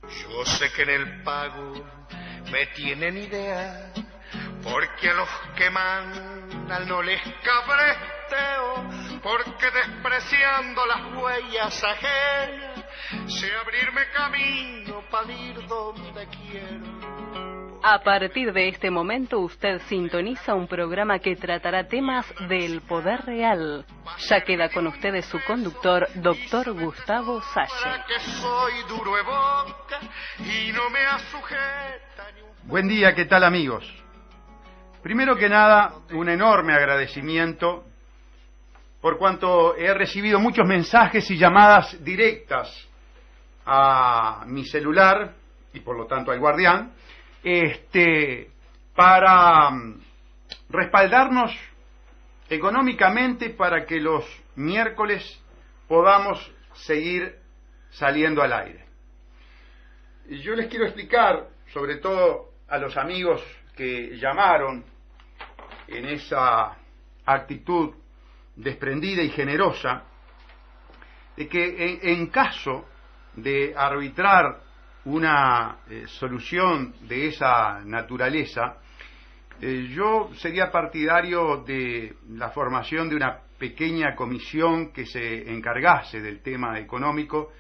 Yo sé que en el pago me tienen idea, porque a los que mandan no les cabresteo, porque despreciando las huellas ajenas, sé abrirme camino para ir donde quiero. A partir de este momento usted sintoniza un programa que tratará temas del poder real. Ya queda con ustedes su conductor, doctor Gustavo Salle. Buen día, ¿qué tal, amigos? Primero que nada, un enorme agradecimiento por cuanto he recibido muchos mensajes y llamadas directas a mi celular y por lo tanto al Guardián, para respaldarnos económicamente para que los miércoles podamos seguir saliendo al aire. Y yo les quiero explicar, sobre todo a los amigos que llamaron en esa actitud desprendida y generosa, de que en caso de arbitrar una solución de esa naturaleza, yo sería partidario de la formación de una pequeña comisión que se encargase del tema económico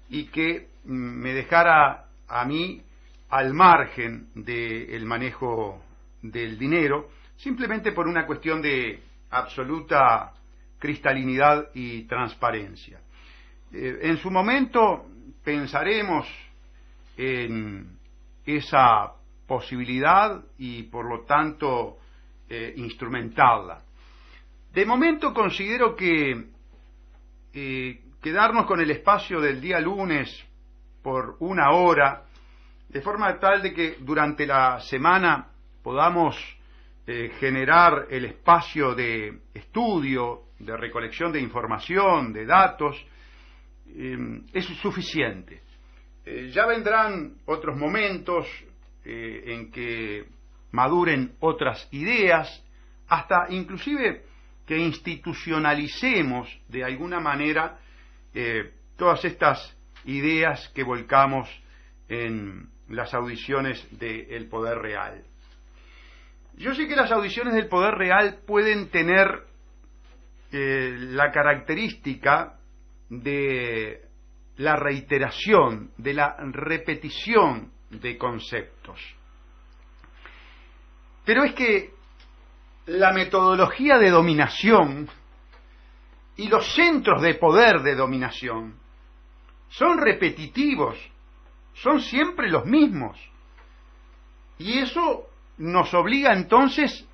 y que me dejara a mí al margen del manejo del dinero, simplemente por una cuestión de absoluta cristalinidad y transparencia. En su momento pensaremos en esa posibilidad y por lo tanto instrumentarla. De momento considero que quedarnos con el espacio del día lunes por una hora, de forma tal de que durante la semana podamos generar el espacio de estudio, de recolección de información, de datos, es suficiente. Ya vendrán otros momentos en que maduren otras ideas, hasta inclusive que institucionalicemos de alguna manera todas estas ideas que volcamos en las audiciones del Poder Real. Yo sé que las audiciones del Poder Real pueden tener la característica de la reiteración, de la repetición de conceptos. Pero es que la metodología de dominación y los centros de poder de dominación son repetitivos, son siempre los mismos. Y eso nos obliga entonces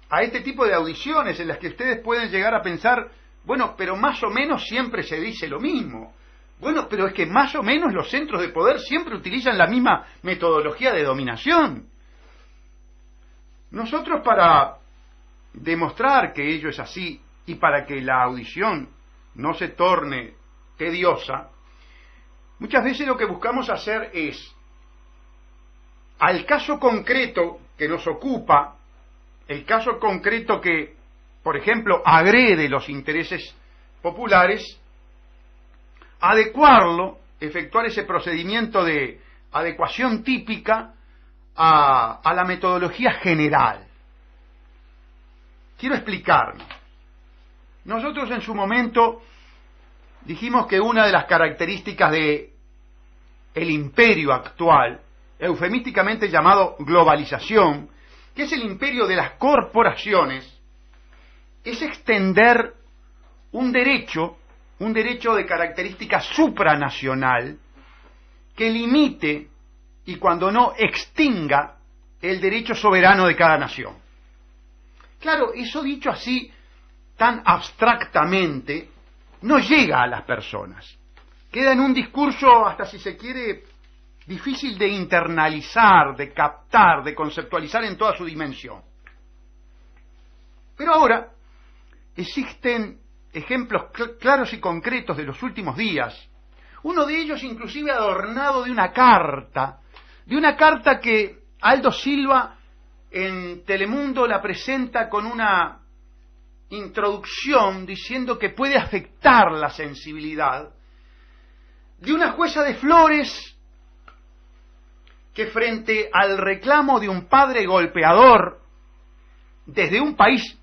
a este tipo de audiciones en las que ustedes pueden llegar a pensar, bueno, pero más o menos siempre se dice lo mismo. Bueno, pero es que más o menos los centros de poder siempre utilizan la misma metodología de dominación. Nosotros, para demostrar que ello es así y para que la audición no se torne tediosa, muchas veces lo que buscamos hacer es, al caso concreto que nos ocupa, el caso concreto que, por ejemplo, agrede los intereses populares, adecuarlo, efectuar ese procedimiento de adecuación típica a la metodología general. Quiero explicarme. Nosotros en su momento dijimos que una de las características de el imperio actual, eufemísticamente llamado globalización, que es el imperio de las corporaciones, es extender un derecho de característica supranacional que limite y cuando no extinga el derecho soberano de cada nación. Claro, eso dicho así tan abstractamente no llega a las personas. Queda en un discurso, hasta si se quiere, difícil de internalizar, de captar, de conceptualizar en toda su dimensión. Pero ahora existen ejemplos claros y concretos de los últimos días, uno de ellos inclusive adornado de una carta que Aldo Silva en Telemundo la presenta con una introducción diciendo que puede afectar la sensibilidad de una jueza de Flores que frente al reclamo de un padre golpeador desde un país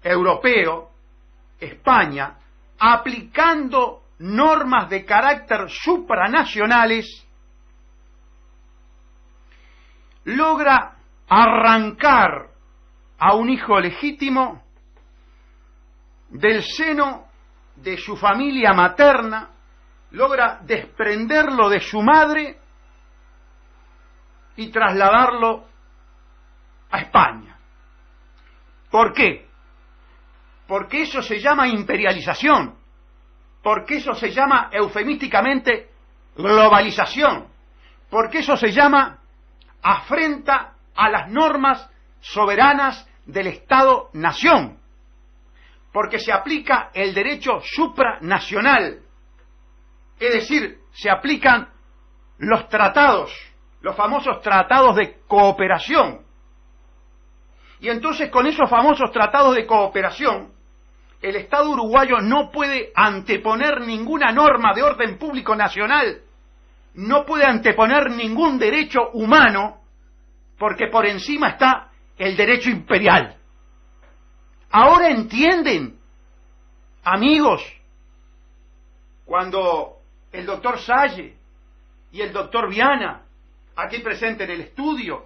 europeo, España, aplicando normas de carácter supranacionales, logra arrancar a un hijo legítimo del seno de su familia materna, logra desprenderlo de su madre y trasladarlo a España. ¿Por qué? Porque eso se llama imperialización, porque eso se llama eufemísticamente globalización, porque eso se llama afrenta a las normas soberanas del Estado-nación, porque se aplica el derecho supranacional, es decir, se aplican los tratados, los famosos tratados de cooperación. Y entonces con esos famosos tratados de cooperación, el Estado uruguayo no puede anteponer ninguna norma de orden público nacional, no puede anteponer ningún derecho humano, porque por encima está el derecho imperial. Ahora entienden, amigos, cuando el doctor Salle y el doctor Viana, aquí presente en el estudio,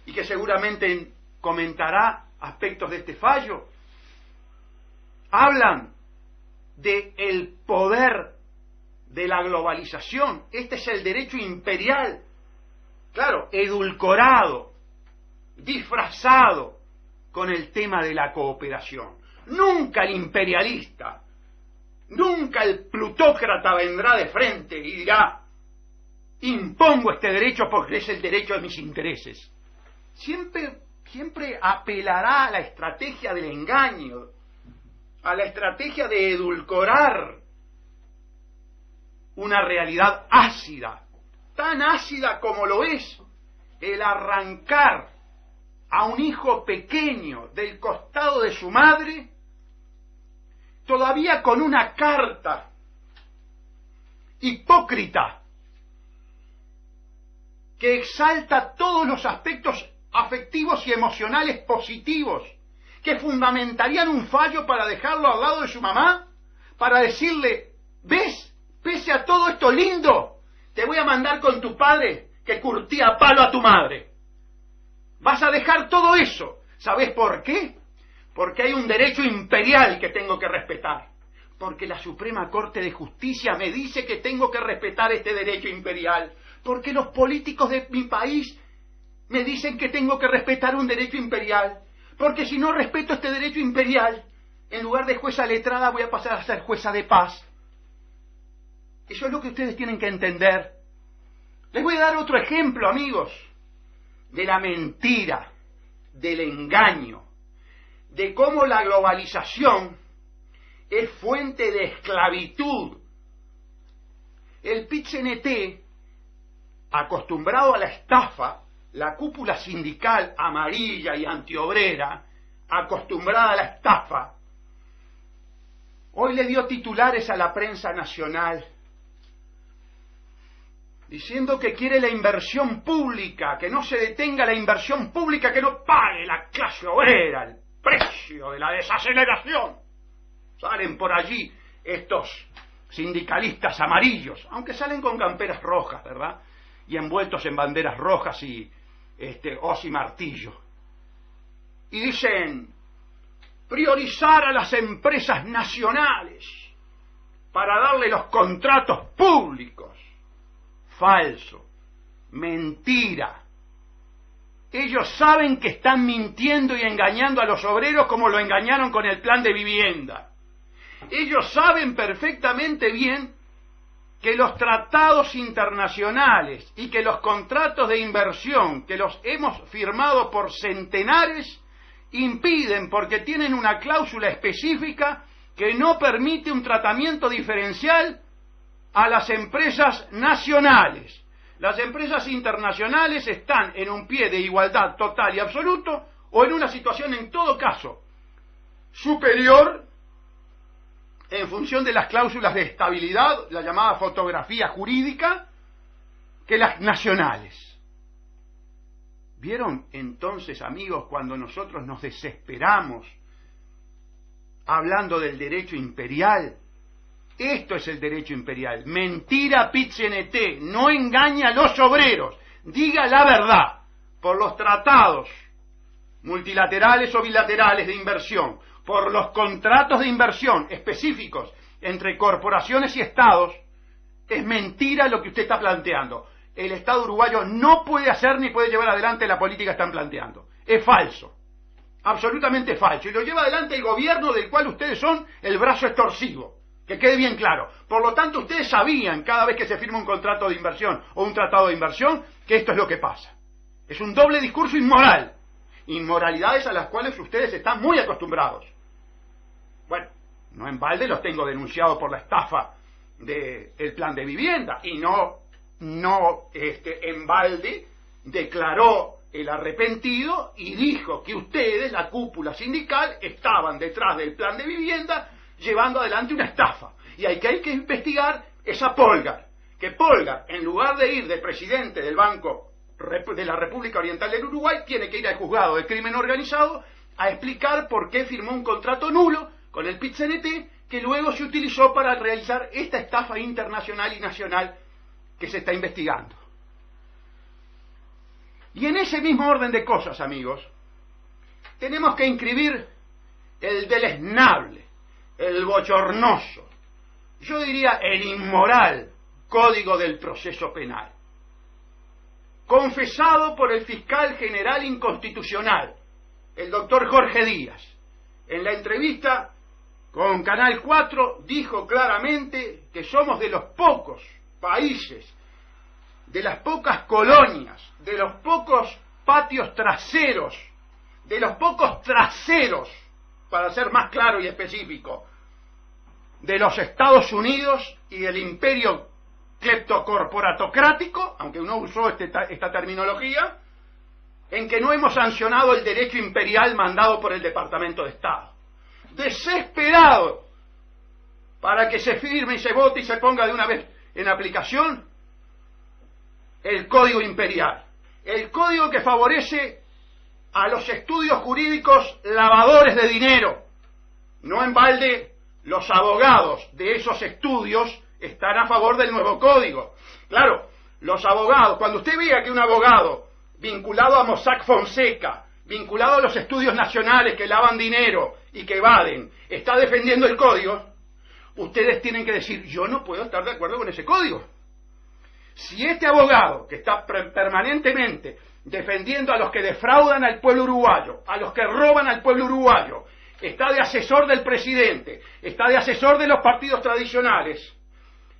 y que seguramente comentará aspectos de este fallo, hablan de el poder de la globalización. Este es el derecho imperial, claro, edulcorado, disfrazado con el tema de la cooperación. Nunca el imperialista, nunca el plutócrata vendrá de frente y dirá: impongo este derecho porque es el derecho de mis intereses. Siempre apelará a la estrategia del engaño, a la estrategia de edulcorar una realidad ácida, tan ácida como lo es el arrancar a un hijo pequeño del costado de su madre, todavía con una carta hipócrita que exalta todos los aspectos afectivos y emocionales positivos que fundamentarían un fallo para dejarlo al lado de su mamá, para decirle: ¿ves? Pese a todo esto lindo, te voy a mandar con tu padre que curtía a palo a tu madre. Vas a dejar todo eso. ¿Sabes por qué? Porque hay un derecho imperial que tengo que respetar. Porque la Suprema Corte de Justicia me dice que tengo que respetar este derecho imperial. Porque los políticos de mi país me dicen que tengo que respetar un derecho imperial. Porque si no respeto este derecho imperial, en lugar de jueza letrada voy a pasar a ser jueza de paz. Eso es lo que ustedes tienen que entender. Les voy a dar otro ejemplo, amigos, de la mentira, del engaño, de cómo la globalización es fuente de esclavitud. El PIT-CNT, acostumbrado a la estafa, la cúpula sindical amarilla y antiobrera, acostumbrada a la estafa, hoy le dio titulares a la prensa nacional diciendo que quiere la inversión pública, que no se detenga la inversión pública, que no pague la clase obrera el precio de la desaceleración. Salen por allí estos sindicalistas amarillos, aunque salen con camperas rojas, ¿verdad? Y envueltos en banderas rojas y hoz y martillo. Y dicen: priorizar a las empresas nacionales para darle los contratos públicos. Falso, mentira. Ellos saben que están mintiendo y engañando a los obreros como lo engañaron con el plan de vivienda. Ellos saben perfectamente bien que los tratados internacionales y que los contratos de inversión que los hemos firmado por centenares impiden, porque tienen una cláusula específica que no permite un tratamiento diferencial a las empresas nacionales. Las empresas internacionales están en un pie de igualdad total y absoluto, o en una situación en todo caso superior en función de las cláusulas de estabilidad, la llamada fotografía jurídica, que las nacionales. ¿Vieron entonces, amigos, cuando nosotros nos desesperamos hablando del derecho imperial? Esto es el derecho imperial. Mentira Pit-CNT, no engaña a los obreros. Diga la verdad. Por los tratados multilaterales o bilaterales de inversión, por los contratos de inversión específicos entre corporaciones y estados, es mentira lo que usted está planteando. El Estado uruguayo no puede hacer ni puede llevar adelante la política que están planteando. Es falso. Absolutamente falso. Y lo lleva adelante el gobierno del cual ustedes son el brazo extorsivo. Que quede bien claro. Por lo tanto, ustedes sabían cada vez que se firma un contrato de inversión o un tratado de inversión que esto es lo que pasa. Es un doble discurso inmoral. Inmoralidades a las cuales ustedes están muy acostumbrados. Bueno, no en balde los tengo denunciados por la estafa del plan de vivienda. Y no en balde declaró el arrepentido y dijo que ustedes, la cúpula sindical, estaban detrás del plan de vivienda llevando adelante una estafa. Y hay que investigar esa Polgar. Que Polgar, en lugar de ir de presidente del Banco de la República Oriental del Uruguay, tiene que ir al juzgado de crimen organizado a explicar por qué firmó un contrato nulo con el PIT-CNT que luego se utilizó para realizar esta estafa internacional y nacional que se está investigando. Y en ese mismo orden de cosas, amigos, tenemos que inscribir el deleznable, el bochornoso, yo diría el inmoral Código del Proceso Penal, confesado por el fiscal general inconstitucional, el doctor Jorge Díaz. En la entrevista con Canal 4 dijo claramente que somos de los pocos países, de las pocas colonias, de los pocos patios traseros, de los pocos traseros, para ser más claro y específico, de los Estados Unidos y del imperio cleptocorporatocrático, aunque no usó esta terminología, en que no hemos sancionado el derecho imperial mandado por el Departamento de Estado. Desesperado para que se firme y se vote y se ponga de una vez en aplicación el Código Imperial, el código que favorece a los estudios jurídicos lavadores de dinero. No en balde los abogados de esos estudios están a favor del nuevo código. Claro, los abogados, cuando usted vea que un abogado vinculado a Mossack Fonseca, vinculado a los estudios nacionales que lavan dinero y que evaden, está defendiendo el código, ustedes tienen que decir, yo no puedo estar de acuerdo con ese código. Si este abogado, que está permanentemente defendiendo a los que defraudan al pueblo uruguayo, a los que roban al pueblo uruguayo, está de asesor del presidente, está de asesor de los partidos tradicionales,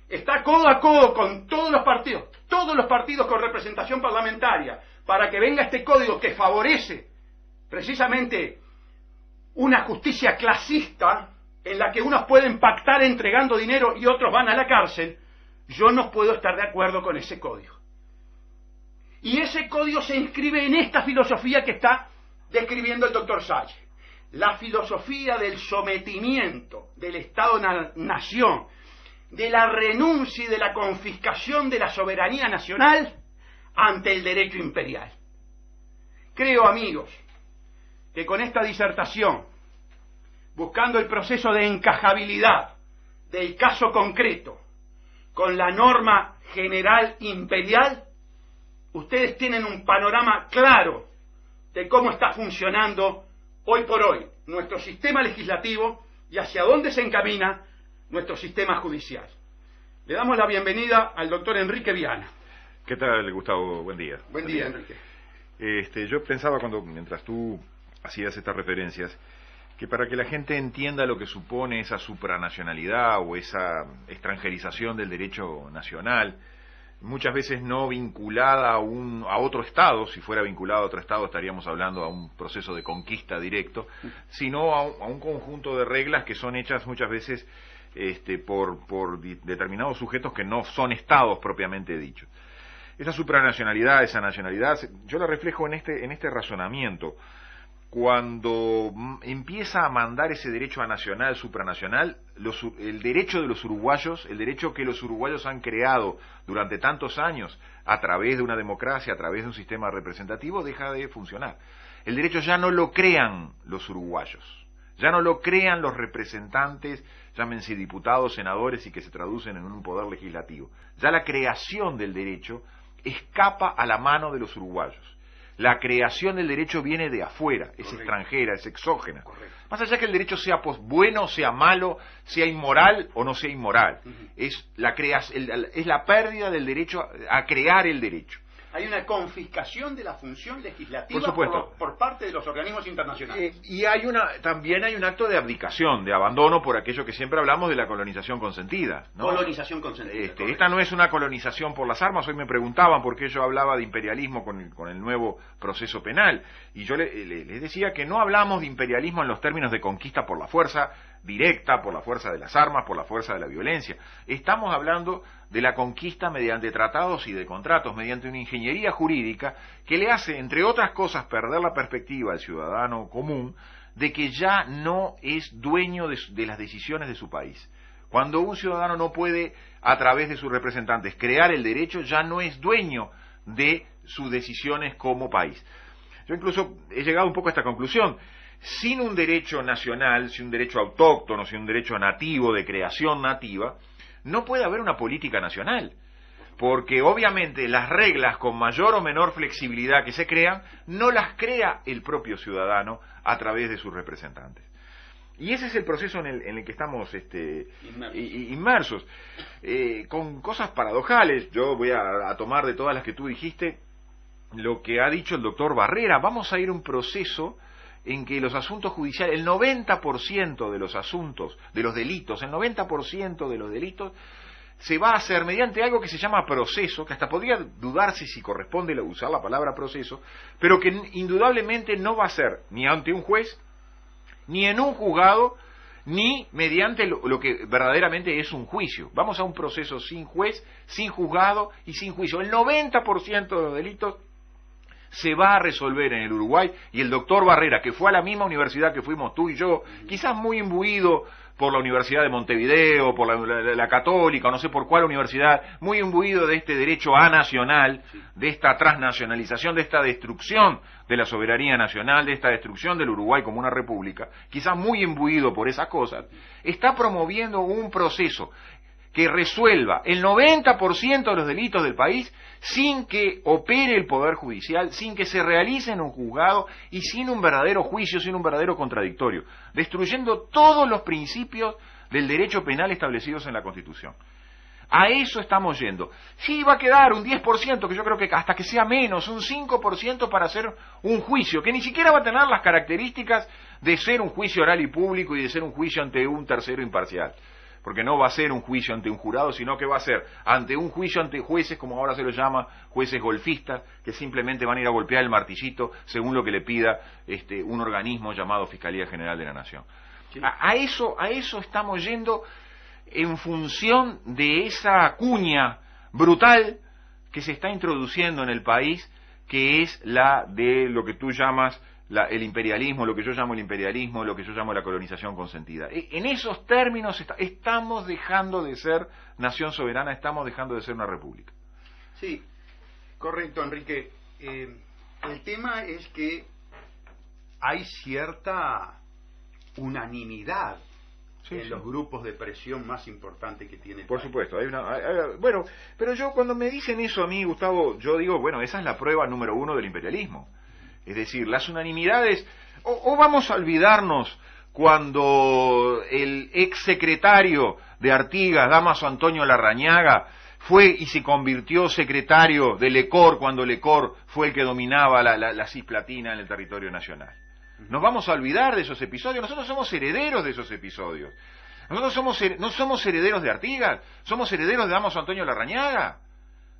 está codo a codo con todos los partidos con representación parlamentaria, para que venga este código que favorece precisamente una justicia clasista en la que unos pueden pactar entregando dinero y otros van a la cárcel, yo no puedo estar de acuerdo con ese código. Y ese código se inscribe en esta filosofía que está describiendo el doctor Salle. La filosofía del sometimiento del Estado-nación, de la renuncia y de la confiscación de la soberanía nacional ante el derecho imperial. Creo, amigos, que con esta disertación, buscando el proceso de encajabilidad del caso concreto con la norma general imperial, ustedes tienen un panorama claro de cómo está funcionando hoy por hoy nuestro sistema legislativo y hacia dónde se encamina nuestro sistema judicial. Le damos la bienvenida al doctor Enrique Viana. ¿Qué tal, Gustavo? Buen día. Buen día, Enrique. Yo pensaba mientras tú hacías estas referencias, que para que la gente entienda lo que supone esa supranacionalidad o esa extranjerización del derecho nacional, muchas veces no vinculada a otro Estado, si fuera vinculado a otro Estado estaríamos hablando a un proceso de conquista directo, sino a un conjunto de reglas que son hechas muchas veces por determinados sujetos que no son Estados propiamente dichos. Esa supranacionalidad, esa nacionalidad, yo la reflejo en este razonamiento. cuando empieza a mandar ese derecho a nacional, supranacional, el derecho de los uruguayos, el derecho que los uruguayos han creado durante tantos años a través de una democracia, a través de un sistema representativo, deja de funcionar. El derecho ya no lo crean los uruguayos, ya no lo crean los representantes, llámense diputados, senadores y que se traducen en un poder legislativo. Ya la creación del derecho escapa a la mano de los uruguayos. La creación del derecho viene de afuera, es Correcto. Extranjera, es exógena. Correcto. Más allá que el derecho sea bueno, sea malo, sea inmoral o no sea inmoral, es la pérdida del derecho a crear el derecho. Hay una confiscación de la función legislativa Por supuesto. por parte de los organismos internacionales. Y también hay un acto de abdicación, de abandono por aquello que siempre hablamos de la colonización consentida, ¿no? Colonización consentida. Esta no es una colonización por las armas. Hoy me preguntaban por qué yo hablaba de imperialismo con el nuevo proceso penal. Y yo les decía que no hablamos de imperialismo en los términos de conquista por la fuerza directa, por la fuerza de las armas, por la fuerza de la violencia. Estamos hablando de la conquista mediante tratados y de contratos, mediante una ingeniería jurídica que le hace, entre otras cosas, perder la perspectiva al ciudadano común de que ya no es dueño de las decisiones de su país. Cuando un ciudadano no puede, a través de sus representantes, crear el derecho, ya no es dueño de sus decisiones como país. Yo incluso he llegado un poco a esta conclusión. Sin un derecho nacional, sin un derecho autóctono, sin un derecho nativo, de creación nativa, no puede haber una política nacional. Porque obviamente las reglas con mayor o menor flexibilidad que se crean, no las crea el propio ciudadano a través de sus representantes. Y ese es el proceso en el que estamos inmersos. Con cosas paradojales. Yo voy a tomar de todas las que tú dijiste lo que ha dicho el doctor Barrera. Vamos a ir a un proceso en que los asuntos judiciales, el 90% de los asuntos, de los delitos, el 90% de los delitos se va a hacer mediante algo que se llama proceso, que hasta podría dudarse si corresponde usar la palabra proceso, pero que indudablemente no va a ser ni ante un juez, ni en un juzgado, ni mediante lo que verdaderamente es un juicio. Vamos a un proceso sin juez, sin juzgado y sin juicio. El 90% de los delitos se va a resolver en el Uruguay, y el doctor Barrera, que fue a la misma universidad que fuimos tú y yo, quizás muy imbuido por la Universidad de Montevideo, por la Católica, o no sé por cuál universidad, muy imbuido de este derecho anacional, de esta transnacionalización, de esta destrucción de la soberanía nacional, de esta destrucción del Uruguay como una república, quizás muy imbuido por esas cosas, está promoviendo un proceso que resuelva el 90% de los delitos del país sin que opere el Poder Judicial, sin que se realice en un juzgado y sin un verdadero juicio, sin un verdadero contradictorio, destruyendo todos los principios del derecho penal establecidos en la Constitución. A eso estamos yendo. Sí, va a quedar un 10%, que yo creo que hasta que sea menos, un 5% para hacer un juicio, que ni siquiera va a tener las características de ser un juicio oral y público y de ser un juicio ante un tercero imparcial. Porque no va a ser un juicio ante un jurado, sino que va a ser ante un juicio ante jueces, como ahora se los llama, jueces golfistas, que simplemente van a ir a golpear el martillito según lo que le pida un organismo llamado Fiscalía General de la Nación. Sí. A eso estamos yendo en función de esa cuña brutal que se está introduciendo en el país, que es la de lo que tú llamas el imperialismo, lo que yo llamo el imperialismo, lo que yo llamo la colonización consentida. En esos términos estamos dejando de ser nación soberana, estamos dejando de ser una república. Sí, correcto, Enrique. El tema es que hay cierta unanimidad en los grupos de presión más importantes que tiene el Por país. supuesto, bueno, pero yo cuando me dicen eso a mí, Gustavo, yo digo, bueno, esa es la prueba número 1 del imperialismo. Es decir, las unanimidades, o vamos a olvidarnos cuando el ex secretario de Artigas, Dámaso Antonio Larrañaga, fue y se convirtió secretario de Lecor cuando Lecor fue el que dominaba la cisplatina en el territorio nacional. Nos vamos a olvidar de esos episodios. Nosotros somos herederos de esos episodios. Nosotros no somos herederos de Artigas, somos herederos de Dámaso Antonio Larrañaga.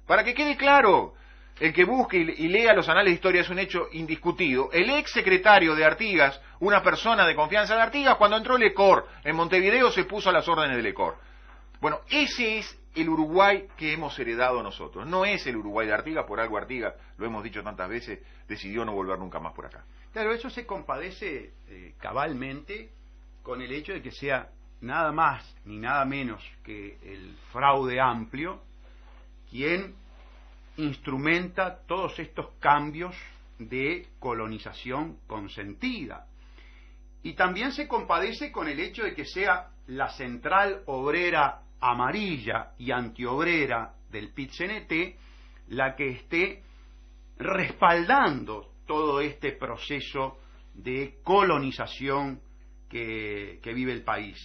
Para que quede claro, el que busque y lea los anales de historia, es un hecho indiscutido. El ex secretario de Artigas, una persona de confianza de Artigas, cuando entró Lecor en Montevideo se puso a las órdenes de Lecor. Bueno, ese es el Uruguay que hemos heredado nosotros. No es el Uruguay de Artigas, por algo Artigas, lo hemos dicho tantas veces, decidió no volver nunca más por acá. Claro, eso se compadece cabalmente con el hecho de que sea nada más ni nada menos que el Fraude Amplio quien instrumenta todos estos cambios de colonización consentida. Y también se compadece con el hecho de que sea la Central Obrera Amarilla y Antiobrera del PIT-CNT la que esté respaldando todo este proceso de colonización que vive el país.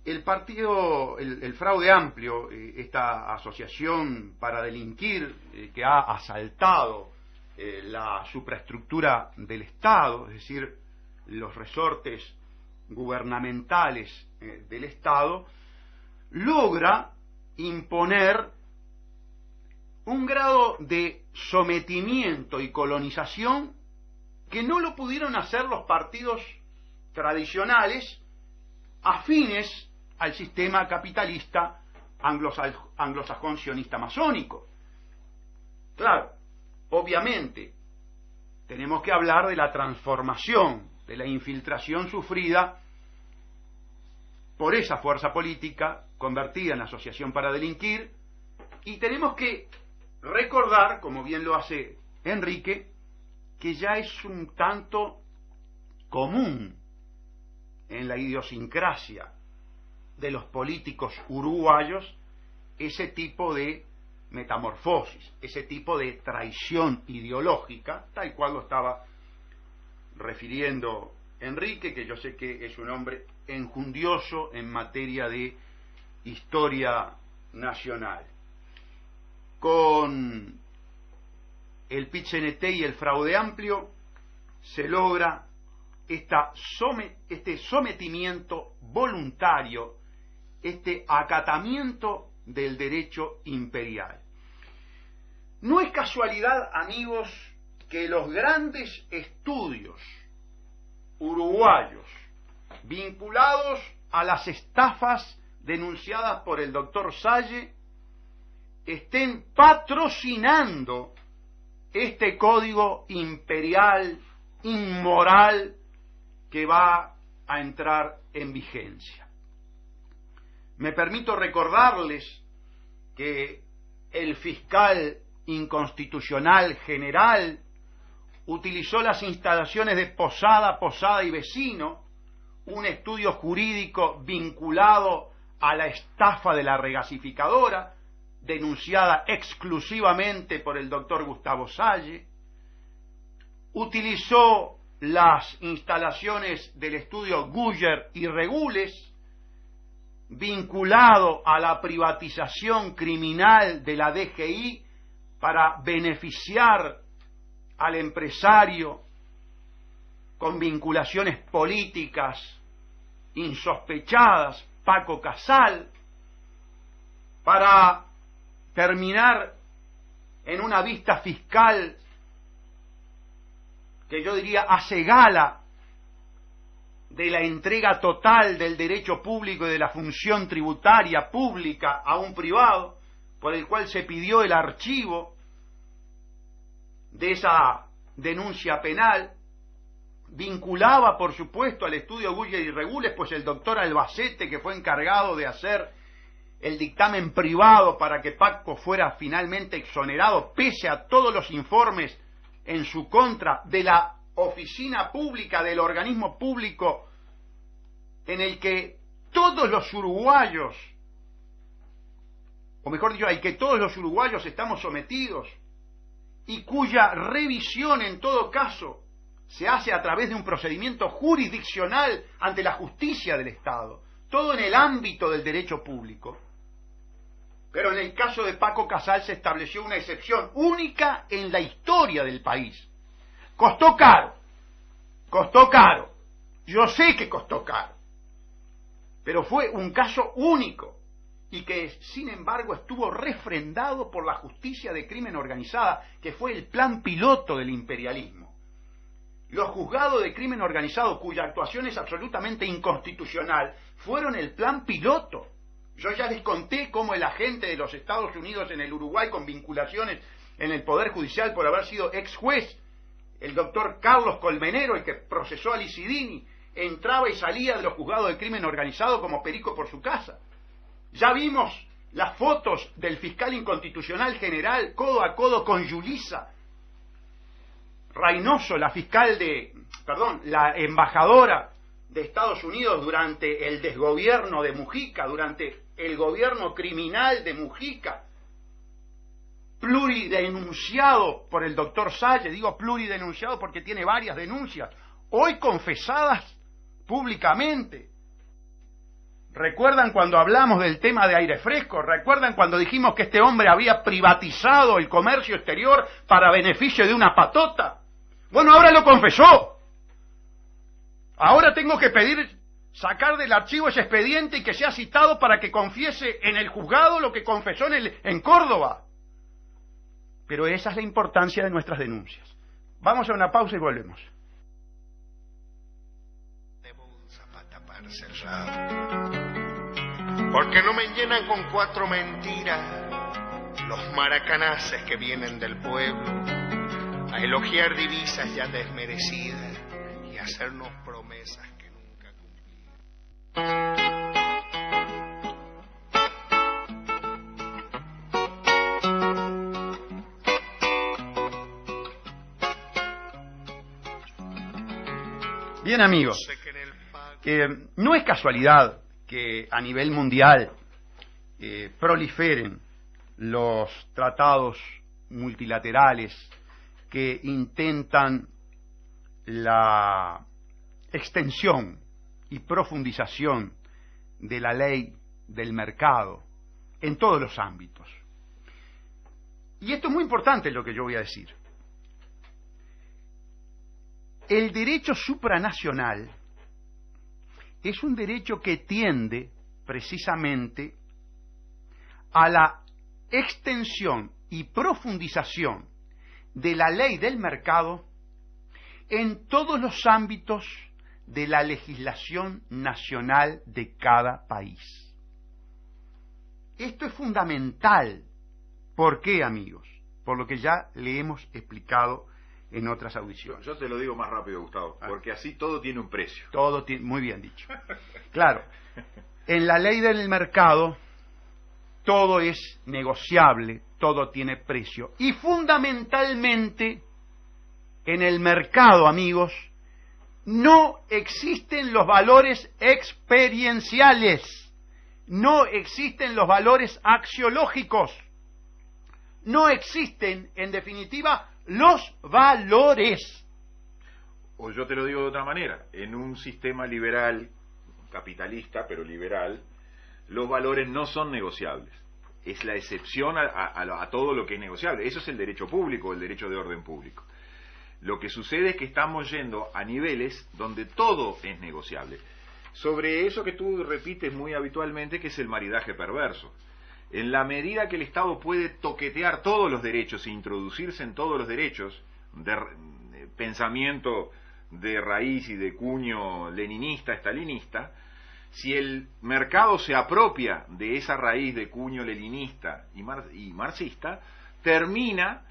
El partido, el Fraude Amplio, esta asociación para delinquir que ha asaltado la supraestructura del Estado, es decir, los resortes gubernamentales del Estado, logra imponer un grado de sometimiento y colonización que no lo pudieron hacer los partidos tradicionales afines al sistema capitalista anglosajón sionista masónico. Claro, obviamente, tenemos que hablar de la transformación, de la infiltración sufrida por esa fuerza política convertida en asociación para delinquir, y tenemos que recordar, como bien lo hace Enrique, que ya es un tanto común en la idiosincrasia de los políticos uruguayos ese tipo de metamorfosis, ese tipo de traición ideológica, tal cual lo estaba refiriendo Enrique, que yo sé que es un hombre enjundioso en materia de historia nacional. Con el PIT-CNT y el Fraude Amplio se logra este sometimiento voluntario, este acatamiento del derecho imperial. No es casualidad, amigos, que los grandes estudios uruguayos vinculados a las estafas denunciadas por el doctor Salle estén patrocinando este código imperial, inmoral, que va a entrar en vigencia. Me permito recordarles que el fiscal inconstitucional general utilizó las instalaciones de Posada y Vecino, un estudio jurídico vinculado a la estafa de la regasificadora, denunciada exclusivamente por el doctor Gustavo Salle. Utilizó las instalaciones del estudio Guyer y Regules, vinculado a la privatización criminal de la DGI para beneficiar al empresario con vinculaciones políticas insospechadas, Paco Casal, para terminar en una vista fiscal que yo diría hace gala de la entrega total del derecho público y de la función tributaria pública a un privado, por el cual se pidió el archivo de esa denuncia penal. Vinculaba, por supuesto, al estudio Guyer y Regules, pues el doctor Albacete, que fue encargado de hacer el dictamen privado para que Paco fuera finalmente exonerado, pese a todos los informes en su contra de la oficina pública, del organismo público en el que todos los uruguayos, o mejor dicho, al que todos los uruguayos estamos sometidos, y cuya revisión en todo caso se hace a través de un procedimiento jurisdiccional ante la justicia del Estado, todo en el ámbito del derecho público. Pero en el caso de Paco Casal se estableció una excepción única en la historia del país. Costó caro, yo sé que costó caro, pero fue un caso único y que sin embargo estuvo refrendado por la justicia de crimen organizada, que fue el plan piloto del imperialismo. Los juzgados de crimen organizado, cuya actuación es absolutamente inconstitucional, fueron el plan piloto Yo ya les conté cómo el agente de los Estados Unidos en el Uruguay con vinculaciones en el Poder Judicial por haber sido ex juez, el doctor Carlos Colmenero, el que procesó a Licidini, entraba y salía de los juzgados de crimen organizado como perico por su casa. Ya vimos las fotos del fiscal inconstitucional general codo a codo con Yulisa Reynoso, la embajadora de Estados Unidos durante el desgobierno de Mujica, durante el gobierno criminal de Mujica, pluridenunciado por el doctor Salle. Digo pluridenunciado porque tiene varias denuncias, hoy confesadas públicamente. ¿Recuerdan cuando hablamos del tema de aire fresco? ¿Recuerdan cuando dijimos que este hombre había privatizado el comercio exterior para beneficio de una patota? Bueno, ahora lo confesó. Ahora tengo que pedir sacar del archivo ese expediente y que sea citado para que confiese en el juzgado lo que confesó en Córdoba. Pero esa es la importancia de nuestras denuncias. Vamos a una pausa y volvemos. Porque no me llenan con 4 mentiras los maracanaces que vienen del pueblo a elogiar divisas ya desmerecidas y hacernos promesas que nunca cumplirán. Bien, amigos, no es casualidad que a nivel mundial proliferen los tratados multilaterales que intentan la extensión y profundización de la ley del mercado en todos los ámbitos. Y esto es muy importante lo que yo voy a decir. El derecho supranacional es un derecho que tiende precisamente a la extensión y profundización de la ley del mercado en todos los ámbitos de la legislación nacional de cada país. Esto es fundamental. ¿Por qué, amigos? Por lo que ya le hemos explicado en otras audiciones. Yo te lo digo más rápido, Gustavo, porque así todo tiene un precio. Todo tiene, muy bien dicho. Claro, en la ley del mercado todo es negociable, todo tiene precio. Y fundamentalmente en el mercado, amigos, no existen los valores experienciales, no existen los valores axiológicos, no existen, en definitiva, los valores. O yo te lo digo de otra manera, en un sistema liberal, capitalista, pero liberal, los valores no son negociables. Es la excepción a todo lo que es negociable. Eso es el derecho público, el derecho de orden público. Lo que sucede es que estamos yendo a niveles donde todo es negociable. Sobre eso que tú repites muy habitualmente, que es el maridaje perverso. En la medida que el Estado puede toquetear todos los derechos e introducirse en todos los derechos, de pensamiento de raíz y de cuño leninista, estalinista, si el mercado se apropia de esa raíz de cuño leninista y marxista, termina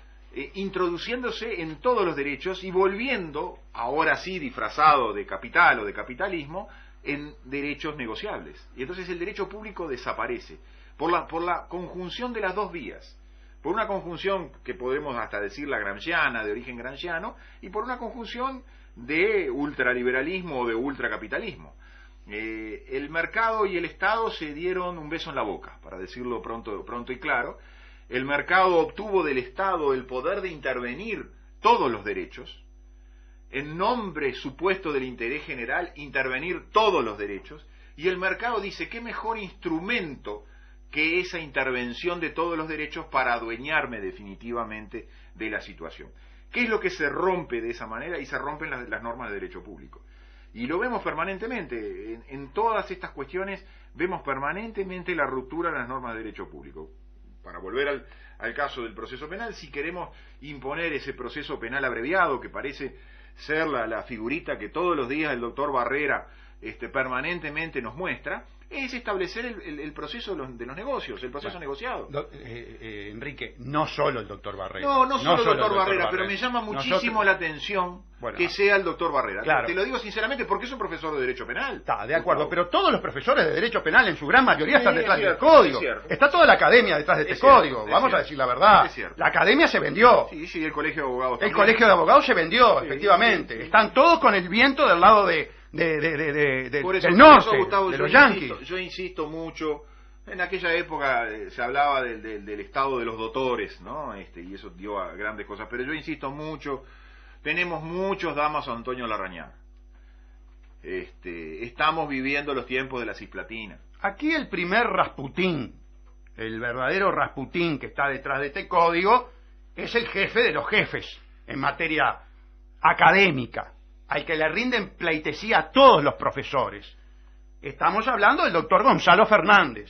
introduciéndose en todos los derechos y volviendo, ahora sí disfrazado de capital o de capitalismo, en derechos negociables. Y entonces el derecho público desaparece por la conjunción de las dos vías. Por una conjunción que podemos hasta decir la gramsciana, de origen gramsciano, y por una conjunción de ultraliberalismo o de ultracapitalismo. El mercado y el Estado se dieron un beso en la boca, para decirlo pronto y claro. El mercado obtuvo del Estado el poder de intervenir todos los derechos, en nombre supuesto del interés general, intervenir todos los derechos, y el mercado dice, ¿qué mejor instrumento que esa intervención de todos los derechos para adueñarme definitivamente de la situación? ¿Qué es lo que se rompe de esa manera? Y se rompen las normas de derecho público. Y lo vemos permanentemente. En todas estas cuestiones vemos permanentemente la ruptura de las normas de derecho público. Para volver al caso del proceso penal, si queremos imponer ese proceso penal abreviado, que parece ser la figurita que todos los días el doctor Barrera permanentemente nos muestra, es establecer el proceso de los negocios, el proceso negociado. Enrique, no solo el doctor Barrera. No solo el doctor Barrera, pero me llama muchísimo la atención que sea el doctor Barrera. Claro. Te lo digo sinceramente porque es un profesor de Derecho Penal. Está, de acuerdo, pero todos los profesores de Derecho Penal en su gran mayoría están detrás del código. Está toda la academia detrás de este código, vamos a decir la verdad. La academia se vendió. Sí, el colegio de abogados también. El colegio de abogados se vendió, efectivamente. Están todos con el viento del lado del norte, Gustavo, de los yanquis. Yo insisto mucho, en aquella época se hablaba del estado de los doctores, ¿no? Y eso dio a grandes cosas, pero yo insisto mucho, tenemos muchos Damaso Antonio Larrañaga. Estamos viviendo los tiempos de la Cisplatina. Aquí el primer Rasputín, el verdadero Rasputín que está detrás de este código, es el jefe de los jefes en materia académica, al que le rinden pleitesía a todos los profesores. Estamos hablando del doctor Gonzalo Fernández,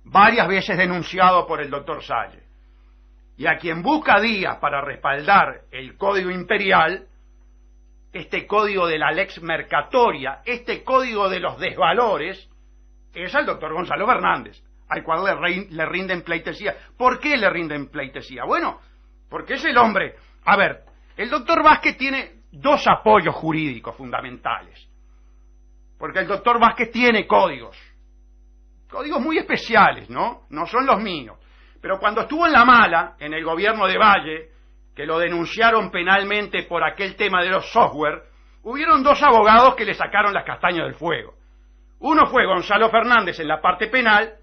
varias veces denunciado por el doctor Salle, y a quien busca días para respaldar el código imperial, este código de la lex mercatoria, este código de los desvalores, es al doctor Gonzalo Fernández, al cual le rinden pleitesía. ¿Por qué le rinden pleitesía? Bueno, porque es el hombre... A ver, el doctor Vázquez tiene dos apoyos jurídicos fundamentales. Porque el doctor Vázquez tiene códigos muy especiales, ¿no? No son los míos. Pero cuando estuvo en la mala, en el gobierno de Valle, que lo denunciaron penalmente por aquel tema de los software, hubieron dos abogados que le sacaron las castañas del fuego. Uno fue Gonzalo Fernández en la parte penal,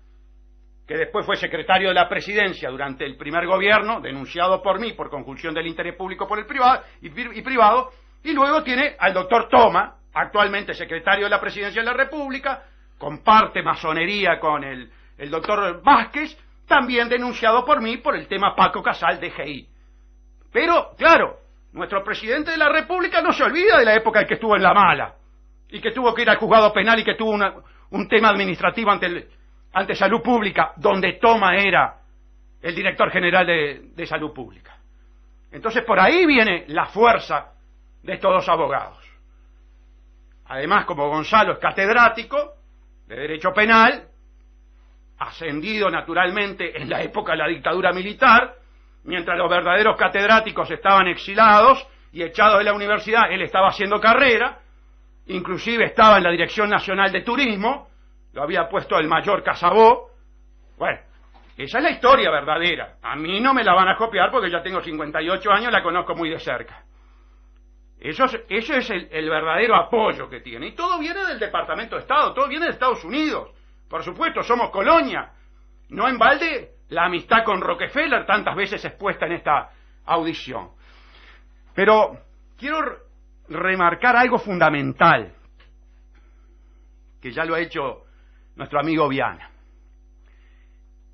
que después fue secretario de la presidencia durante el primer gobierno, denunciado por mí por conjunción del interés público por el privado y luego tiene al doctor Toma, actualmente secretario de la presidencia de la República, comparte masonería con el doctor Vázquez, también denunciado por mí por el tema Paco Casal de GI. Pero, claro, nuestro presidente de la República no se olvida de la época en que estuvo en la mala, y que tuvo que ir al juzgado penal y que tuvo un tema administrativo ante Salud Pública, donde Toma era el director general de Salud Pública. Entonces por ahí viene la fuerza de estos dos abogados. Además, como Gonzalo es catedrático de Derecho Penal, ascendido naturalmente en la época de la dictadura militar, mientras los verdaderos catedráticos estaban exilados y echados de la universidad, él estaba haciendo carrera, inclusive estaba en la Dirección Nacional de Turismo, lo había puesto el mayor Casabó. Bueno, esa es la historia verdadera. A mí no me la van a copiar porque ya tengo 58 años, la conozco muy de cerca. Eso es el verdadero apoyo que tiene. Y todo viene del Departamento de Estado, todo viene de Estados Unidos. Por supuesto, somos colonia. No en balde la amistad con Rockefeller, tantas veces expuesta en esta audición. Pero quiero remarcar algo fundamental, que ya lo ha hecho nuestro amigo Viana.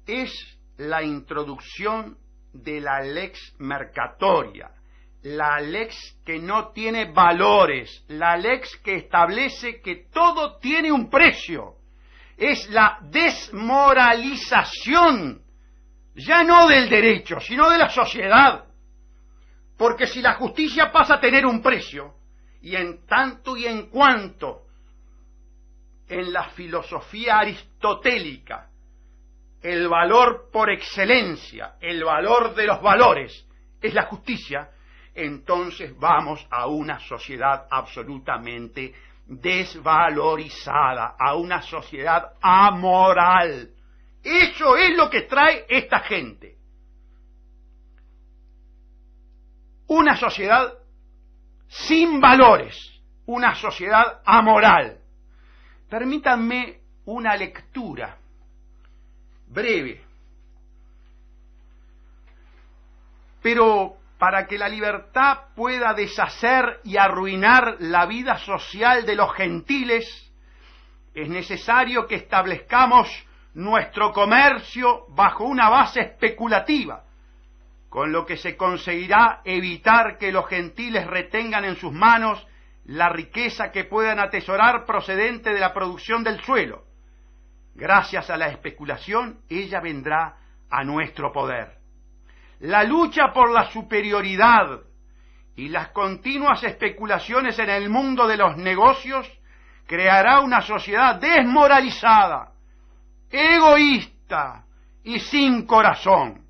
Es la introducción de la lex mercatoria, la lex que no tiene valores, la lex que establece que todo tiene un precio. Es la desmoralización, ya no del derecho, sino de la sociedad. Porque si la justicia pasa a tener un precio, y en tanto y en cuanto en la filosofía aristotélica el valor por excelencia, el valor de los valores es la justicia, entonces vamos a una sociedad absolutamente desvalorizada, a una sociedad amoral. Eso es lo que trae esta gente. Una sociedad sin valores, una sociedad amoral. Permítanme una lectura breve, pero para que la libertad pueda deshacer y arruinar la vida social de los gentiles, es necesario que establezcamos nuestro comercio bajo una base especulativa, con lo que se conseguirá evitar que los gentiles retengan en sus manos la riqueza que puedan atesorar procedente de la producción del suelo. Gracias a la especulación, ella vendrá a nuestro poder. La lucha por la superioridad y las continuas especulaciones en el mundo de los negocios creará una sociedad desmoralizada, egoísta y sin corazón.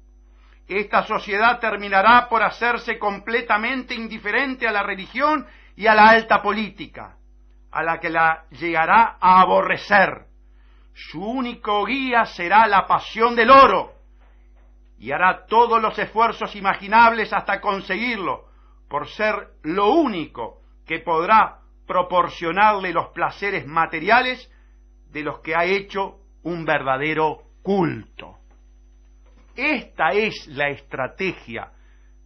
Esta sociedad terminará por hacerse completamente indiferente a la religión y a la alta política, a la que la llegará a aborrecer. Su único guía será la pasión del oro, y hará todos los esfuerzos imaginables hasta conseguirlo, por ser lo único que podrá proporcionarle los placeres materiales de los que ha hecho un verdadero culto. Esta es la estrategia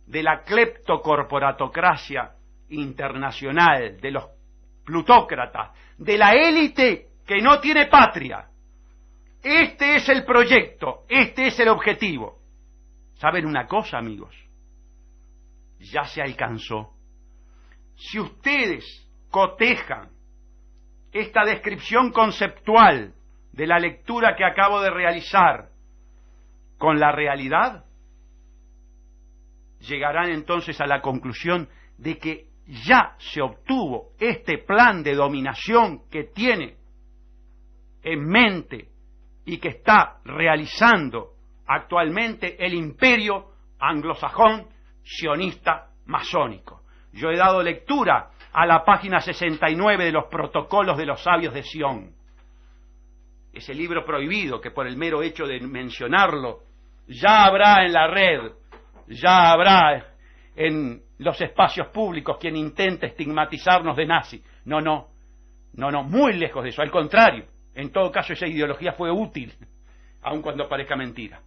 de la cleptocorporatocracia internacional, de los plutócratas, de la élite que no tiene patria. Este es el proyecto, este es el objetivo. ¿Saben una cosa, amigos? Ya se alcanzó. Si ustedes cotejan esta descripción conceptual de la lectura que acabo de realizar con la realidad, llegarán entonces a la conclusión de que ya se obtuvo este plan de dominación que tiene en mente y que está realizando actualmente el imperio anglosajón sionista masónico. Yo he dado lectura a la página 69 de los Protocolos de los Sabios de Sion, ese libro prohibido que por el mero hecho de mencionarlo ya habrá en la red, ya habrá en los espacios públicos quien intente estigmatizarnos de nazi. No, muy lejos de eso, al contrario, en todo caso esa ideología fue útil, aun cuando parezca mentira.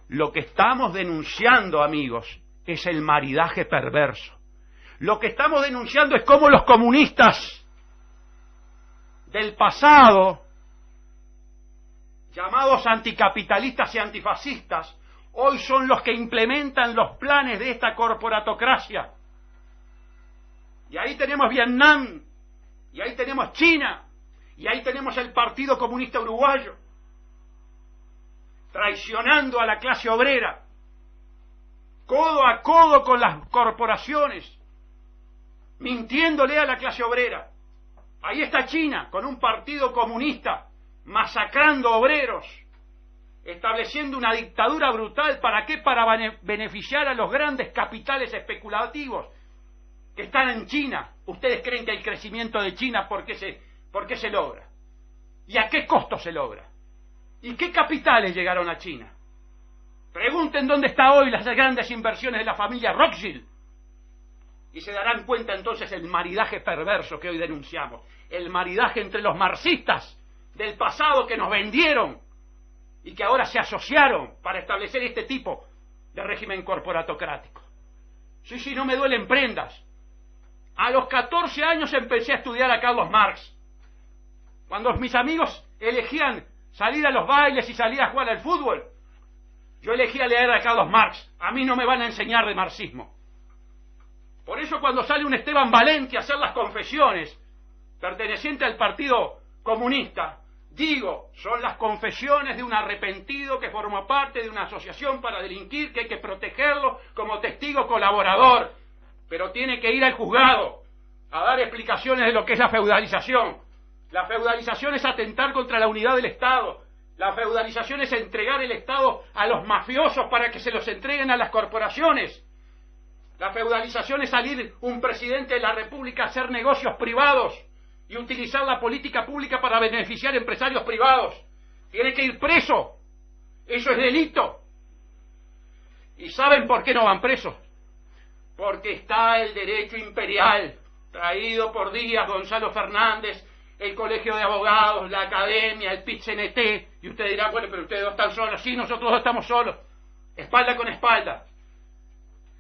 Lo que estamos denunciando, amigos, es el maridaje perverso. Lo que estamos denunciando es cómo los comunistas del pasado, llamados anticapitalistas y antifascistas, hoy son los que implementan los planes de esta corporatocracia. Y ahí tenemos Vietnam, y ahí tenemos China, y ahí tenemos el Partido Comunista Uruguayo, traicionando a la clase obrera, codo a codo con las corporaciones, mintiéndole a la clase obrera. Ahí está China, con un partido comunista, masacrando obreros, estableciendo una dictadura brutal. ¿Para qué? Para beneficiar a los grandes capitales especulativos que están en China. ¿Ustedes creen que el crecimiento de China por qué se logra? ¿Y a qué costo se logra? ¿Y qué capitales llegaron a China? Pregunten dónde está hoy las grandes inversiones de la familia Rothschild y se darán cuenta entonces el maridaje perverso que hoy denunciamos, el maridaje entre los marxistas del pasado que nos vendieron y que ahora se asociaron para establecer este tipo de régimen corporatocrático. Sí, no me duelen prendas. A los 14 años empecé a estudiar a Carlos Marx. Cuando mis amigos elegían salir a los bailes y salir a jugar al fútbol, yo elegía leer a Carlos Marx. A mí no me van a enseñar de marxismo. Por eso cuando sale un Esteban Valenti a hacer las confesiones, perteneciente al Partido Comunista, digo, son las confesiones de un arrepentido que forma parte de una asociación para delinquir, que hay que protegerlo como testigo colaborador, pero tiene que ir al juzgado a dar explicaciones de lo que es la feudalización. La feudalización es atentar contra la unidad del Estado. La feudalización es entregar el Estado a los mafiosos para que se los entreguen a las corporaciones. La feudalización es salir un presidente de la República a hacer negocios privados y utilizar la política pública para beneficiar a empresarios privados. Tiene que ir preso. Eso es delito. ¿Y saben por qué no van presos? Porque está el derecho imperial, traído por Díaz, Gonzalo Fernández, el Colegio de Abogados, la Academia, el PIT-CNT, y usted dirá, bueno, pero ustedes dos están solos. Sí, nosotros dos estamos solos, espalda con espalda.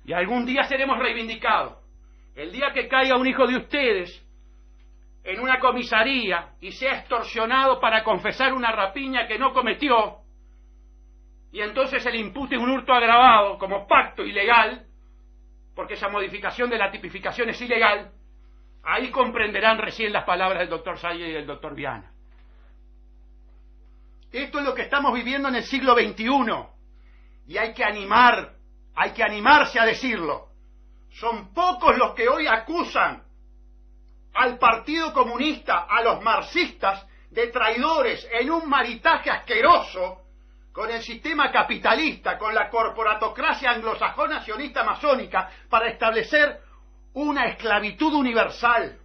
Y algún día seremos reivindicados. El día que caiga un hijo de ustedes en una comisaría y sea extorsionado para confesar una rapiña que no cometió, y entonces se le impute un hurto agravado como pacto ilegal, porque esa modificación de la tipificación es ilegal, ahí comprenderán recién las palabras del doctor Salle y del doctor Viana. Esto es lo que estamos viviendo en el siglo XXI, y hay que animarse a decirlo. Son pocos los que hoy acusan al Partido Comunista, a los marxistas, de traidores en un maritaje asqueroso con el sistema capitalista, con la corporatocracia anglosajona sionista masónica, para establecer una esclavitud universal.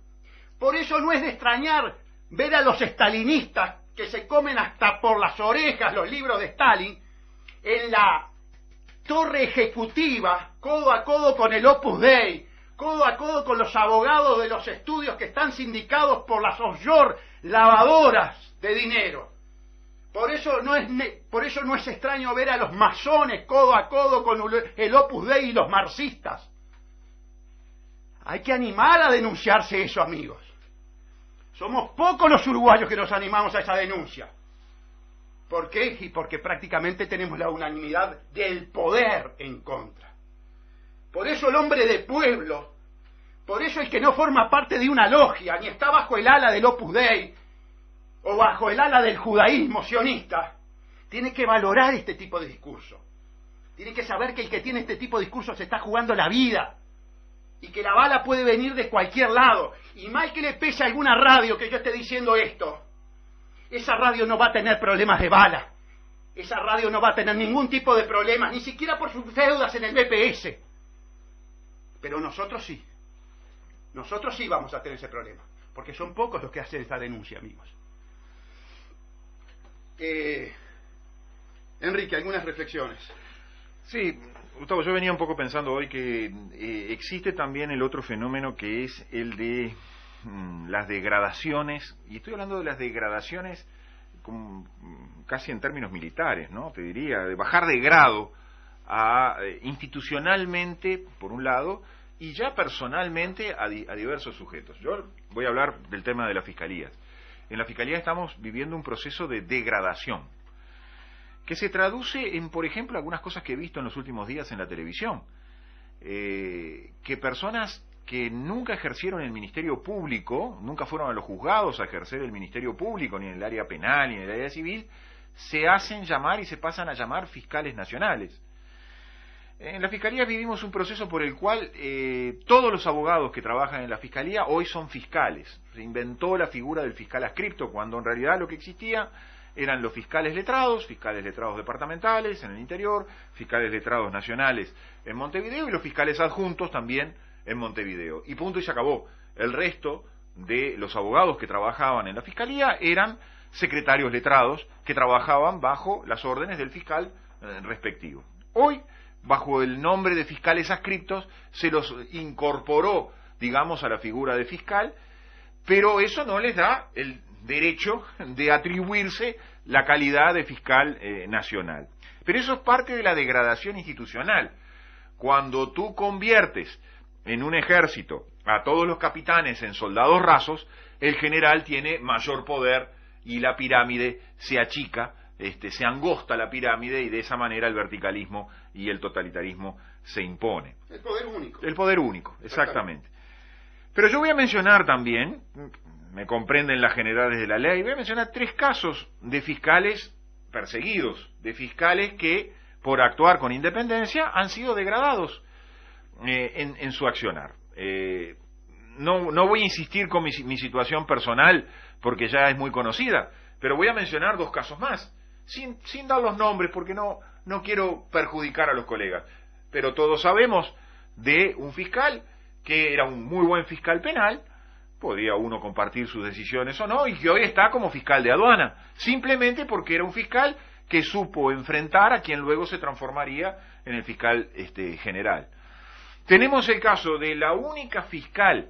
Por eso no es de extrañar ver a los estalinistas que se comen hasta por las orejas los libros de Stalin en la torre ejecutiva, codo a codo con el Opus Dei, codo a codo con los abogados de los estudios que están sindicados por las offshore lavadoras de dinero. Por eso no es extraño ver a los masones codo a codo con el Opus Dei y los marxistas. Hay que animar a denunciarse eso, amigos. Somos pocos los uruguayos que nos animamos a esa denuncia. ¿Por qué? Y porque prácticamente tenemos la unanimidad del poder en contra. Por eso el hombre de pueblo, por eso el que no forma parte de una logia, ni está bajo el ala del Opus Dei, o bajo el ala del judaísmo sionista, tiene que valorar este tipo de discurso. Tiene que saber que el que tiene este tipo de discurso se está jugando la vida, y que la bala puede venir de cualquier lado. Y mal que le pese a alguna radio que yo esté diciendo esto, esa radio no va a tener problemas de bala. Esa radio no va a tener ningún tipo de problemas, ni siquiera por sus deudas en el BPS. Pero nosotros sí. Nosotros sí vamos a tener ese problema, porque son pocos los que hacen esta denuncia, amigos. Enrique, algunas reflexiones. Sí, Gustavo, yo venía un poco pensando hoy que existe también el otro fenómeno que es el de las degradaciones, y estoy hablando de las degradaciones casi en términos militares, ¿no? Te diría, de bajar de grado institucionalmente, por un lado, y ya personalmente a diversos sujetos. Yo voy a hablar del tema de las fiscalías. En la fiscalía estamos viviendo un proceso de degradación que se traduce en, por ejemplo, algunas cosas que he visto en los últimos días en la televisión, que personas que nunca ejercieron el Ministerio Público, nunca fueron a los juzgados a ejercer el Ministerio Público, ni en el área penal, ni en el área civil, se hacen llamar y se pasan a llamar fiscales nacionales. En la Fiscalía vivimos un proceso por el cual todos los abogados que trabajan en la Fiscalía hoy son fiscales. Se inventó la figura del fiscal adscripto, cuando en realidad lo que existía eran los fiscales letrados departamentales en el interior, fiscales letrados nacionales en Montevideo y los fiscales adjuntos también en Montevideo. Y punto y se acabó. El resto de los abogados que trabajaban en la Fiscalía eran secretarios letrados que trabajaban bajo las órdenes del fiscal respectivo. Hoy, bajo el nombre de fiscales adscriptos, se los incorporó, digamos, a la figura de fiscal, pero eso no les da el derecho de atribuirse la calidad de fiscal nacional. Pero eso es parte de la degradación institucional. Cuando tú conviertes en un ejército a todos los capitanes en soldados rasos, el general tiene mayor poder y la pirámide se achica, se angosta la pirámide, y de esa manera el verticalismo y el totalitarismo se impone. El poder único. El poder único, exactamente. Pero yo voy a mencionar también, me comprenden las generales de la ley, voy a mencionar 3 casos de fiscales perseguidos, de fiscales que, por actuar con independencia, han sido degradados en su accionar. No voy a insistir con mi situación personal, porque ya es muy conocida, pero voy a mencionar 2 casos más, sin dar los nombres, porque no quiero perjudicar a los colegas. Pero todos sabemos de un fiscal que era un muy buen fiscal penal, podía uno compartir sus decisiones o no, y que hoy está como fiscal de aduana, simplemente porque era un fiscal que supo enfrentar a quien luego se transformaría en el fiscal general. Tenemos el caso de la única fiscal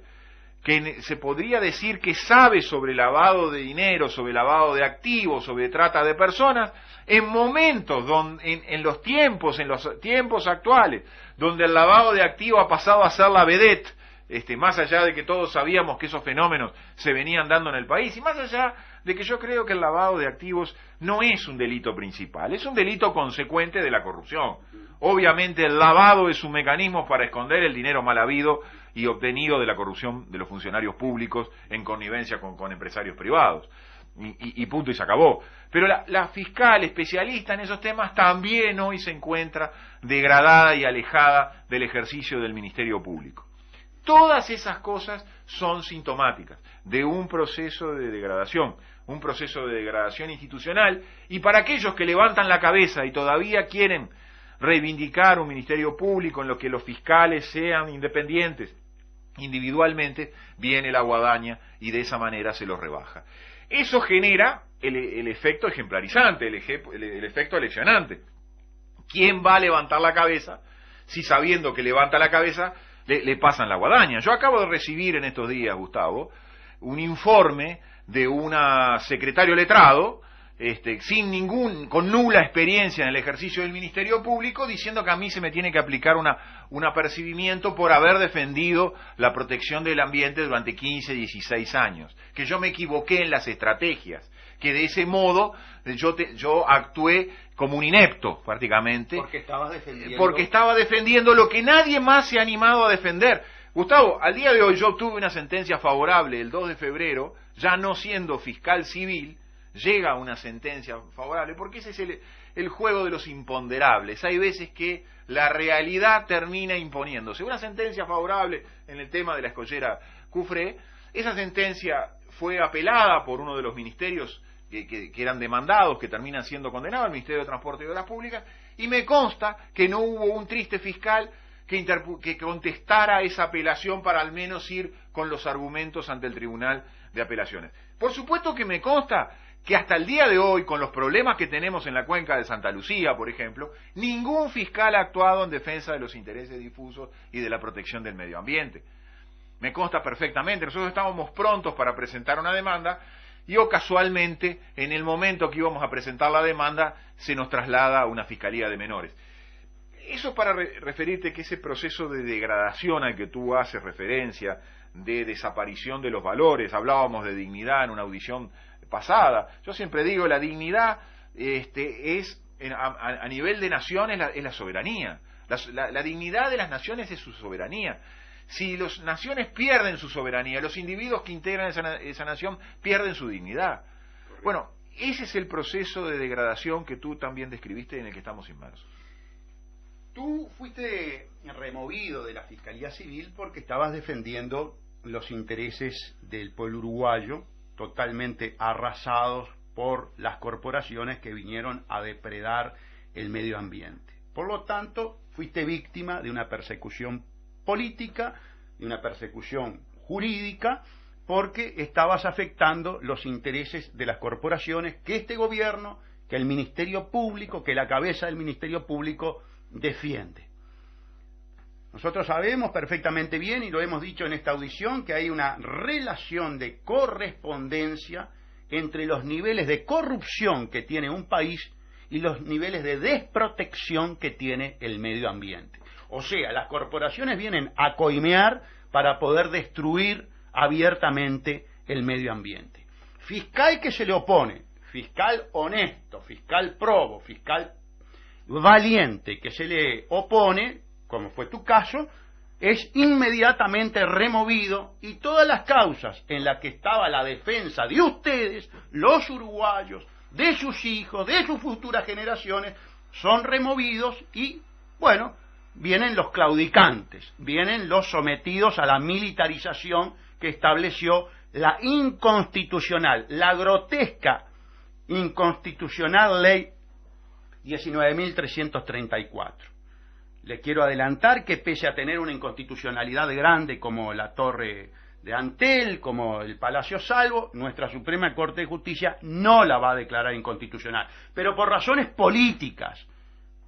que se podría decir que sabe sobre lavado de dinero, sobre lavado de activos, sobre trata de personas, en momentos en los tiempos actuales, donde el lavado de activos ha pasado a ser la vedette, más allá de que todos sabíamos que esos fenómenos se venían dando en el país, y más allá de que yo creo que el lavado de activos no es un delito principal, es un delito consecuente de la corrupción. Obviamente el lavado es un mecanismo para esconder el dinero mal habido y obtenido de la corrupción de los funcionarios públicos en connivencia con empresarios privados. Y punto y se acabó. Pero la fiscal especialista en esos temas también hoy se encuentra degradada y alejada del ejercicio del Ministerio Público. Todas esas cosas son sintomáticas de un proceso de degradación, un proceso de degradación institucional, y para aquellos que levantan la cabeza y todavía quieren reivindicar un ministerio público en lo que los fiscales sean independientes individualmente, viene la guadaña y de esa manera se los rebaja. Eso genera el efecto ejemplarizante, el efecto aleccionante. ¿Quién va a levantar la cabeza si sabiendo que levanta la cabeza le pasan la guadaña? Yo acabo de recibir en estos días, Gustavo, un informe de una secretario letrado, con nula experiencia en el ejercicio del Ministerio Público, diciendo que a mí se me tiene que aplicar un apercibimiento por haber defendido la protección del ambiente durante 15, 16 años, que yo me equivoqué en las estrategias, que de ese modo yo actué como un inepto, prácticamente, porque estaba defendiendo lo que nadie más se ha animado a defender. Gustavo, al día de hoy yo obtuve una sentencia favorable el 2 de febrero, ya no siendo fiscal civil, llega una sentencia favorable, porque ese es el juego de los imponderables. Hay veces que la realidad termina imponiéndose. Una sentencia favorable en el tema de la escollera Cufré, esa sentencia fue apelada por uno de los ministerios que eran demandados, que terminan siendo condenados, el Ministerio de Transporte y Obras Públicas, y me consta que no hubo un triste fiscal que contestara esa apelación para al menos ir con los argumentos ante el Tribunal de Apelaciones. Por supuesto que me consta que hasta el día de hoy, con los problemas que tenemos en la cuenca de Santa Lucía, por ejemplo, ningún fiscal ha actuado en defensa de los intereses difusos y de la protección del medio ambiente. Me consta perfectamente, nosotros estábamos prontos para presentar una demanda, y casualmente, en el momento que íbamos a presentar la demanda, se nos traslada a una fiscalía de menores. Eso para referirte que ese proceso de degradación al que tú haces referencia, de desaparición de los valores, hablábamos de dignidad en una audición pasada. Yo siempre digo, la dignidad a nivel de naciones es la soberanía. La dignidad de las naciones es su soberanía. Si las naciones pierden su soberanía, los individuos que integran esa nación pierden su dignidad. Bueno, ese es el proceso de degradación que tú también describiste, en el que estamos inmersos. Tú fuiste removido de la Fiscalía Civil porque estabas defendiendo los intereses del pueblo uruguayo, totalmente arrasados por las corporaciones que vinieron a depredar el medio ambiente. Por lo tanto, fuiste víctima de una persecución política, de una persecución jurídica, porque estabas afectando los intereses de las corporaciones que este gobierno, que el Ministerio Público, que la cabeza del Ministerio Público defiende. Nosotros sabemos perfectamente bien, y lo hemos dicho en esta audición, que hay una relación de correspondencia entre los niveles de corrupción que tiene un país y los niveles de desprotección que tiene el medio ambiente. O sea, las corporaciones vienen a coimear para poder destruir abiertamente el medio ambiente. Fiscal que se le opone, fiscal honesto, fiscal probo, fiscal valiente que se le opone, como fue tu caso, es inmediatamente removido, y todas las causas en las que estaba la defensa de ustedes, los uruguayos, de sus hijos, de sus futuras generaciones, son removidos y, bueno, vienen los claudicantes, vienen los sometidos a la militarización que estableció la inconstitucional, la grotesca inconstitucional ley 19.334. Le quiero adelantar que pese a tener una inconstitucionalidad grande como la Torre de Antel, como el Palacio Salvo, nuestra Suprema Corte de Justicia no la va a declarar inconstitucional, pero por razones políticas.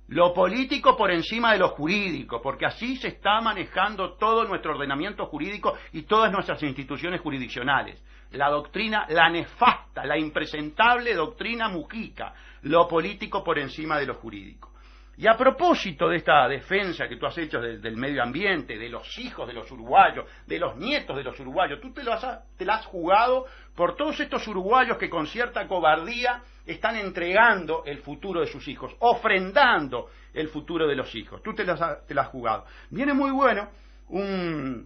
Lo político por encima de lo jurídico, porque así se está manejando todo nuestro ordenamiento jurídico y todas nuestras instituciones jurisdiccionales. La doctrina, la nefasta, la impresentable doctrina Mujica, lo político por encima de lo jurídico. Y a propósito de esta defensa que tú has hecho del medio ambiente, de los hijos de los uruguayos, de los nietos de los uruguayos, tú te la has jugado por todos estos uruguayos que con cierta cobardía están entregando el futuro de sus hijos, ofrendando el futuro de los hijos. Tú te la has jugado. Viene muy bueno un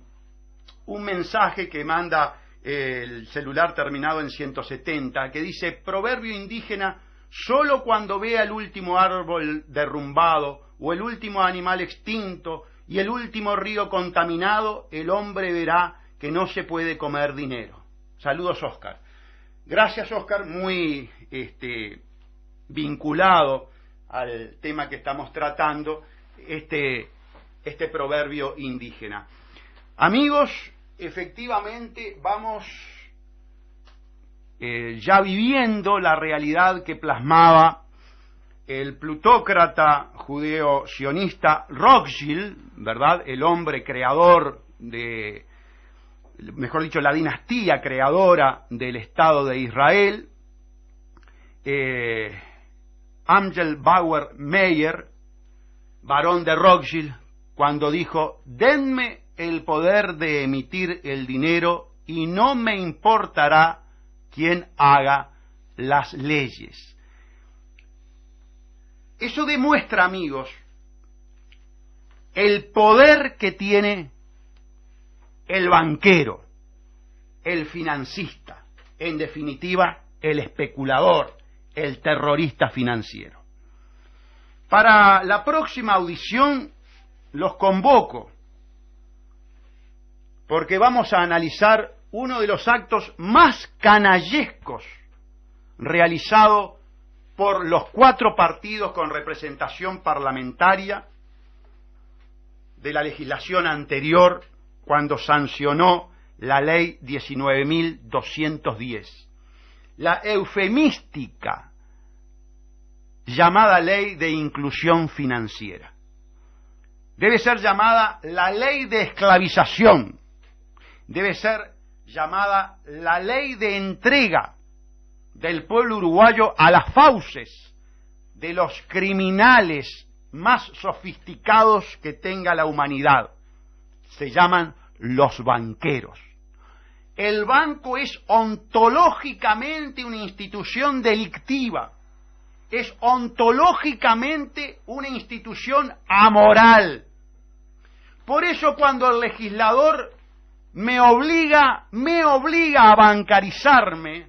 mensaje que manda el celular terminado en 170, que dice: proverbio indígena: solo cuando vea el último árbol derrumbado o el último animal extinto y el último río contaminado, el hombre verá que no se puede comer dinero. Saludos, Oscar. Gracias, Oscar, muy vinculado al tema que estamos tratando, este proverbio indígena. Amigos, efectivamente vamos ya viviendo la realidad que plasmaba el plutócrata judeo-sionista Rothschild, ¿verdad? El hombre creador de, mejor dicho, la dinastía creadora del Estado de Israel, Amgel Bauer Meyer, barón de Rothschild, cuando dijo: denme el poder de emitir el dinero y no me importará quién haga las leyes. Eso demuestra, amigos, el poder que tiene el banquero, el financista, en definitiva, el especulador, el terrorista financiero. Para la próxima audición los convoco, porque vamos a analizar uno de los actos más canallescos realizado por los 4 partidos con representación parlamentaria de la legislación anterior, cuando sancionó la ley 19.210, la eufemística llamada ley de inclusión financiera. Debe ser llamada la ley de esclavización, debe ser llamada la ley de entrega del pueblo uruguayo a las fauces de los criminales más sofisticados que tenga la humanidad. Se llaman los banqueros. El banco es ontológicamente una institución delictiva, es ontológicamente una institución amoral. Por eso cuando el legislador me obliga a bancarizarme,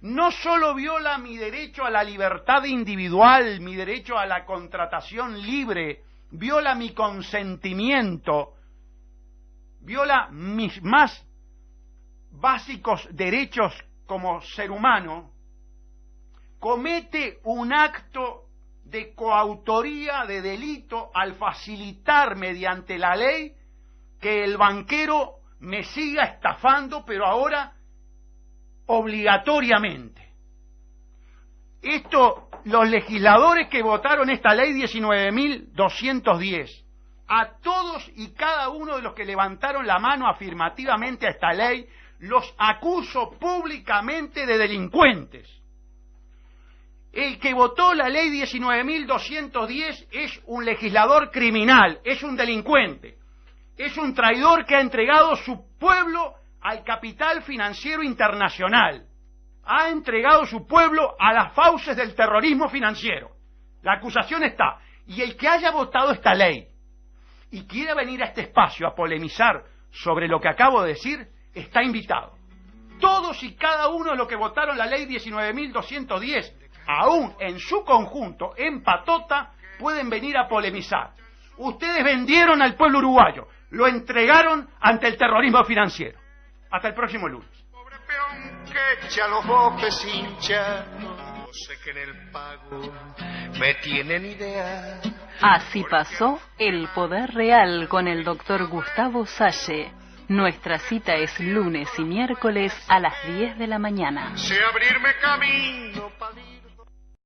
no solo viola mi derecho a la libertad individual, mi derecho a la contratación libre, viola mi consentimiento, viola mis más básicos derechos como ser humano, comete un acto de coautoría de delito al facilitar mediante la ley que el banquero me siga estafando, pero ahora obligatoriamente. Esto, los legisladores que votaron esta ley 19.210, a todos y cada uno de los que levantaron la mano afirmativamente a esta ley, los acuso públicamente de delincuentes. El que votó la ley 19.210 es un legislador criminal, es un delincuente, es un traidor que ha entregado su pueblo al capital financiero internacional, ha entregado su pueblo a las fauces del terrorismo financiero. La acusación está, y el que haya votado esta ley y quiera venir a este espacio a polemizar sobre lo que acabo de decir, está invitado. Todos y cada uno de los que votaron la ley 19.210, aún en su conjunto, en patota, pueden venir a polemizar. Ustedes vendieron al pueblo uruguayo, lo entregaron ante el terrorismo financiero. Hasta el próximo lunes. Pobre peón que echa los bofes hincha, no sé que en el pago me tienen idea. Así pasó El Poder Real con el doctor Gustavo Salle. Nuestra cita es lunes y miércoles a las 10 de la mañana. Sé abrirme camino para